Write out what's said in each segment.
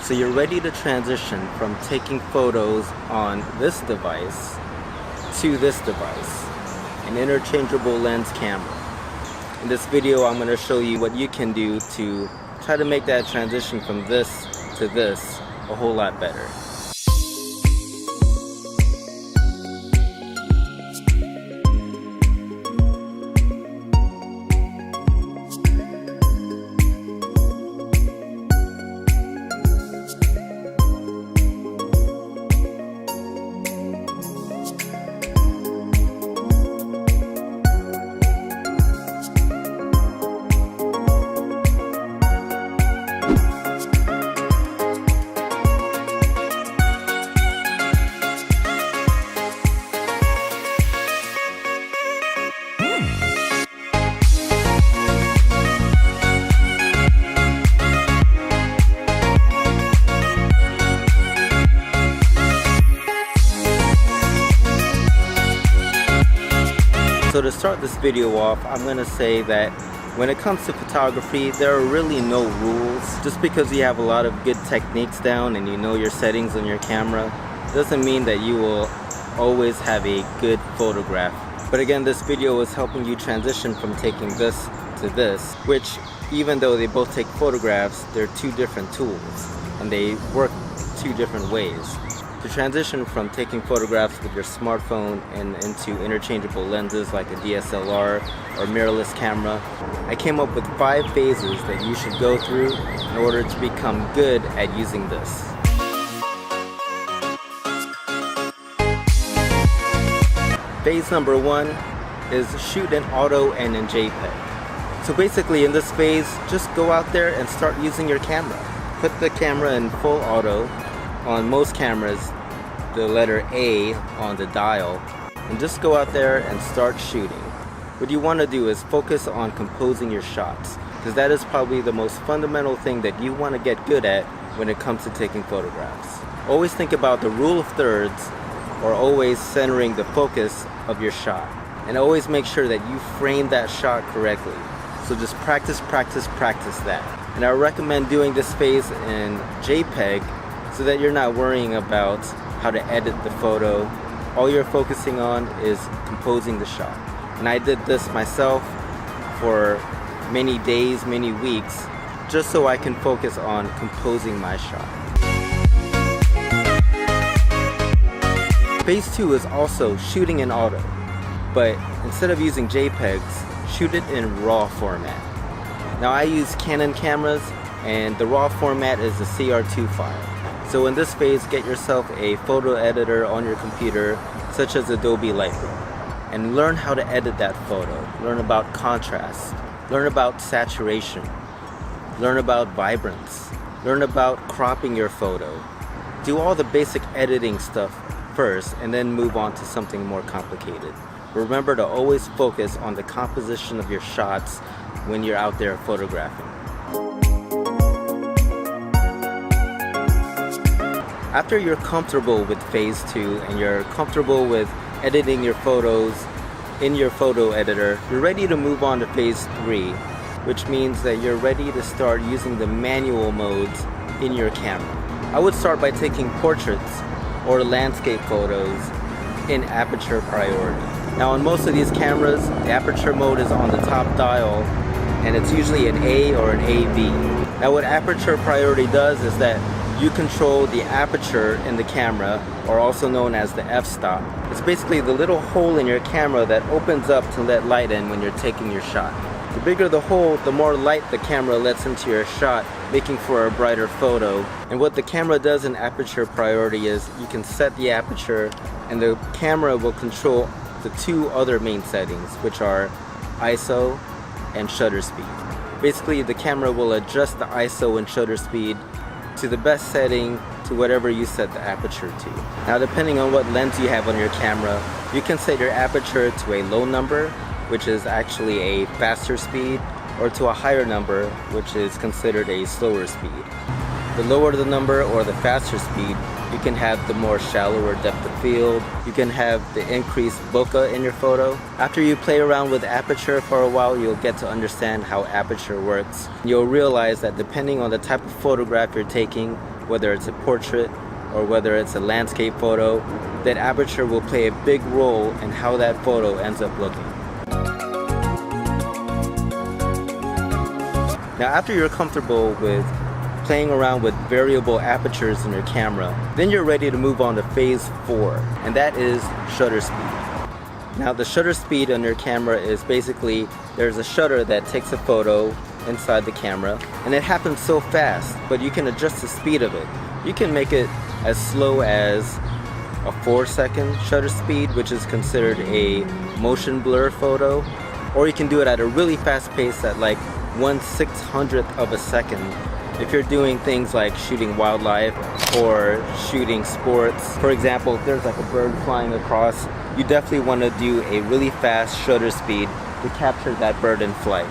So you're ready to transition from taking photos on this device to this device, an interchangeable lens camera. In this video, I'm going to show you what you can do to try to make that transition from this to this a whole lot better. So to start this video off, I'm going to say that when it comes to photography, there are really no rules. Just because you have a lot of good techniques down and you know your settings on your camera doesn't mean that you will always have a good photograph. But again, this video is helping you transition from taking this to this, which even though they both take photographs, they're two different tools and they work two different ways. To transition from taking photographs with your smartphone and into interchangeable lenses like a DSLR or mirrorless camera, I came up with 5 phases that you should go through in order to become good at using this. Phase number 1 is shoot in auto and in JPEG. So basically in this phase, just go out there and start using your camera. Put the camera in full auto. On most cameras, the letter A on the dial, and just go out there and start shooting. What you want to do is focus on composing your shots, because that is probably the most fundamental thing that you want to get good at when it comes to taking photographs. Always think about the rule of thirds, or always centering the focus of your shot, and always make sure that you frame that shot correctly. So just practice that. And I recommend doing this phase in JPEG so that you're not worrying about how to edit the photo. All you're focusing on is composing the shot. And I did this myself for many days, many weeks, just so I can focus on composing my shot. Phase 2 is also shooting in auto, but instead of using JPEGs, shoot it in RAW format. Now I use Canon cameras, and the RAW format is the CR2 file. So in this phase, get yourself a photo editor on your computer, such as Adobe Lightroom, and learn how to edit that photo. Learn about contrast, learn about saturation, learn about vibrance, learn about cropping your photo. Do all the basic editing stuff first, and then move on to something more complicated. Remember to always focus on the composition of your shots when you're out there photographing. After you're comfortable with phase 2 and you're comfortable with editing your photos in your photo editor, you're ready to move on to phase 3, which means that you're ready to start using the manual modes in your camera. I would start by taking portraits or landscape photos in aperture priority. Now on most of these cameras, the aperture mode is on the top dial, and it's usually an A or an AV. Now what aperture priority does is that you control the aperture in the camera, or also known as the f-stop. It's basically the little hole in your camera that opens up to let light in when you're taking your shot. The bigger the hole, the more light the camera lets into your shot, making for a brighter photo. And what the camera does in aperture priority is you can set the aperture, and the camera will control the 2 other main settings, which are ISO and shutter speed. Basically, the camera will adjust the ISO and shutter speed to the best setting to whatever you set the aperture to. Now depending on what lens you have on your camera, you can set your aperture to a low number, which is actually a faster speed, or to a higher number, which is considered a slower speed. The lower the number or the faster speed, you can have the more shallower depth of field, you can have the increased bokeh in your photo. After you play around with aperture for a while, you'll get to understand how aperture works. You'll realize that depending on the type of photograph you're taking, whether it's a portrait or whether it's a landscape photo, then aperture will play a big role in how that photo ends up looking. Now, after you're comfortable with playing around with variable apertures in your camera, then you're ready to move on to phase 4, and that is shutter speed. Now, the shutter speed on your camera is basically, there's a shutter that takes a photo inside the camera, and it happens so fast, but you can adjust the speed of it. You can make it as slow as a 4-second shutter speed, which is considered a motion blur photo, or you can do it at a really fast pace at like 1/600th of a second if you're doing things like shooting wildlife or shooting sports. For example, if there's like a bird flying across, you definitely want to do a really fast shutter speed to capture that bird in flight.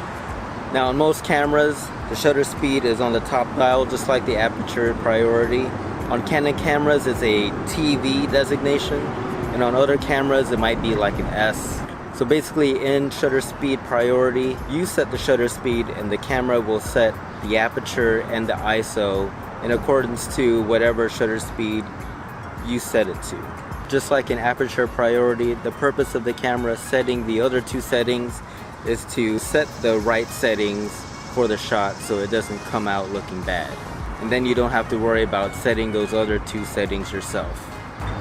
Now, on most cameras, the shutter speed is on the top dial, just like the aperture priority. On Canon cameras, it's a TV designation, and on other cameras, it might be like an S. So basically, in shutter speed priority, you set the shutter speed, and the camera will set the aperture and the ISO in accordance to whatever shutter speed you set it to. Just like in aperture priority, the purpose of the camera setting the other two settings is to set the right settings for the shot so it doesn't come out looking bad. And then you don't have to worry about setting those other two settings yourself.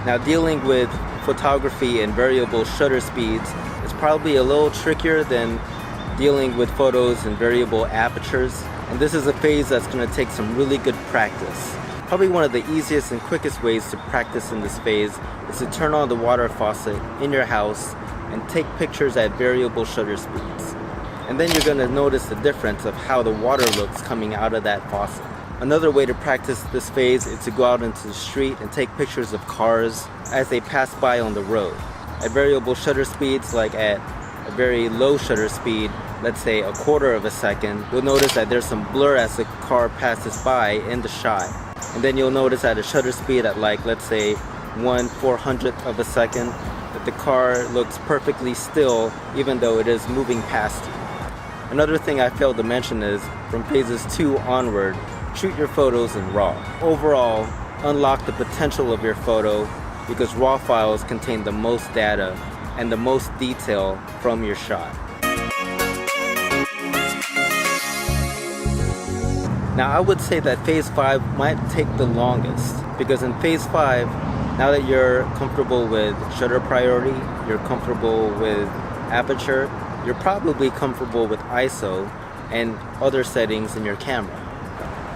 Now, dealing with photography and variable shutter speeds is probably a little trickier than dealing with photos and variable apertures, and this is a phase that's going to take some really good practice. Probably one of the easiest and quickest ways to practice in this phase is to turn on the water faucet in your house and take pictures at variable shutter speeds. And then you're going to notice the difference of how the water looks coming out of that faucet. Another way to practice this phase is to go out into the street and take pictures of cars as they pass by on the road. At variable shutter speeds, like at a very low shutter speed, let's say 1/4 of a second, you'll notice that there's some blur as the car passes by in the shot. And then you'll notice at a shutter speed at like, let's say 1/400th of a second, that the car looks perfectly still even though it is moving past you. Another thing I failed to mention is, from phases 2 onward, shoot your photos in RAW. Overall, unlock the potential of your photo because RAW files contain the most data and the most detail from your shot. Now, I would say that phase 5 might take the longest because in phase 5, now that you're comfortable with shutter priority, you're comfortable with aperture, you're probably comfortable with ISO and other settings in your camera,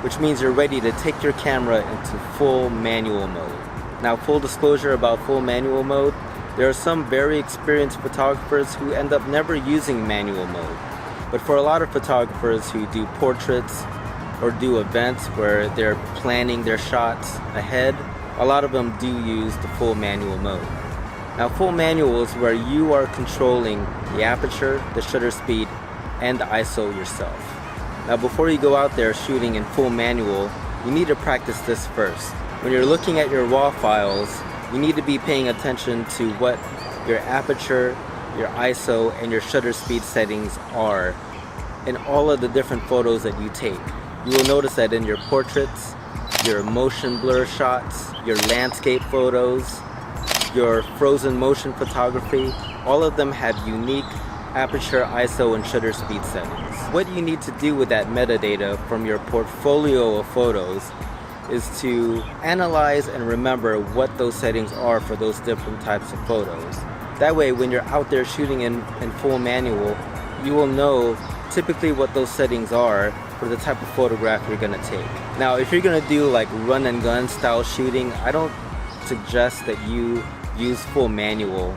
which means you're ready to take your camera into full manual mode. Now, full disclosure about full manual mode, there are some very experienced photographers who end up never using manual mode. But for a lot of photographers who do portraits or do events where they're planning their shots ahead, a lot of them do use the full manual mode. Now, full manual is where you are controlling the aperture, the shutter speed, and the ISO yourself. Now, before you go out there shooting in full manual, you need to practice this first. When you're looking at your RAW files, you need to be paying attention to what your aperture, your ISO, and your shutter speed settings are in all of the different photos that you take. You will notice that in your portraits, your motion blur shots, your landscape photos, your frozen motion photography, all of them have unique aperture, ISO, and shutter speed settings. What you need to do with that metadata from your portfolio of photos is to analyze and remember what those settings are for those different types of photos. That way, when you're out there shooting in full manual, you will know typically what those settings are for the type of photograph you're gonna take. Now, if you're gonna do like run and gun style shooting, I don't suggest that you use full manual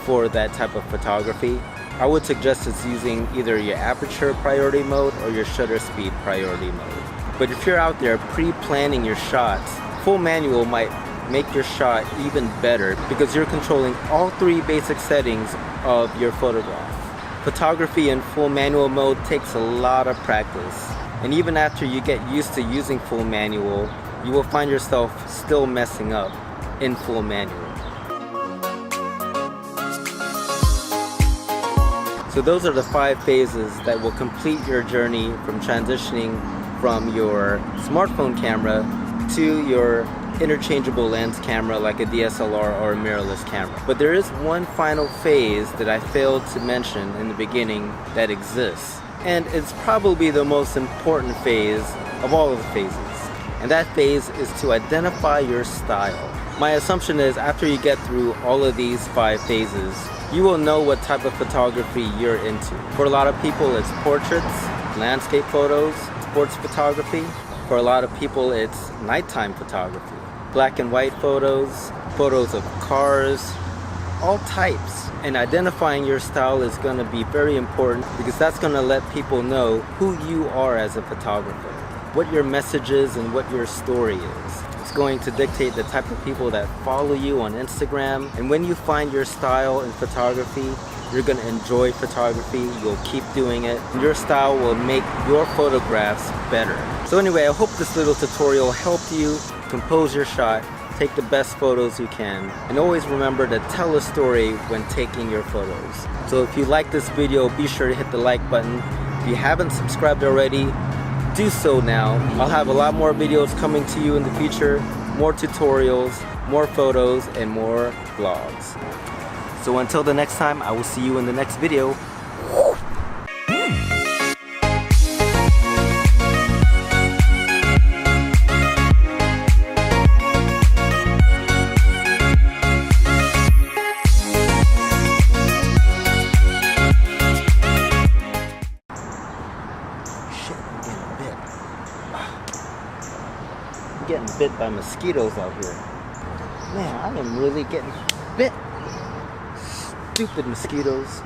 for that type of photography. I would suggest it's using either your aperture priority mode or your shutter speed priority mode. But if you're out there pre-planning your shots, full manual might make your shot even better because you're controlling all 3 basic settings of your photograph. Photography in full manual mode takes a lot of practice, and even after you get used to using full manual, you will find yourself still messing up in full manual. So those are the 5 phases that will complete your journey from transitioning from your smartphone camera to your interchangeable lens camera like a DSLR or a mirrorless camera. But there is one final phase that I failed to mention in the beginning that exists. And it's probably the most important phase of all of the phases. And that phase is to identify your style. My assumption is after you get through all of these 5 phases, you will know what type of photography you're into. For a lot of people, it's portraits, landscape photos, sports photography. For a lot of people, it's nighttime photography, black and white photos, photos of cars, all types. And identifying your style is going to be very important because that's going to let people know who you are as a photographer, what your message is and what your story is. It's going to dictate the type of people that follow you on Instagram. And when you find your style in photography, you're going to enjoy photography, you'll keep doing it, and your style will make your photographs better. So anyway, I hope this little tutorial helped you compose your shot, take the best photos you can, and always remember to tell a story when taking your photos. So if you like this video, be sure to hit the like button. If you haven't subscribed already, do so now. I'll have a lot more videos coming to you in the future, more tutorials, more photos, and more vlogs. So until the next time, I will see you in the next video. Getting bit by mosquitoes out here. Man, I am really getting bit. Stupid mosquitoes.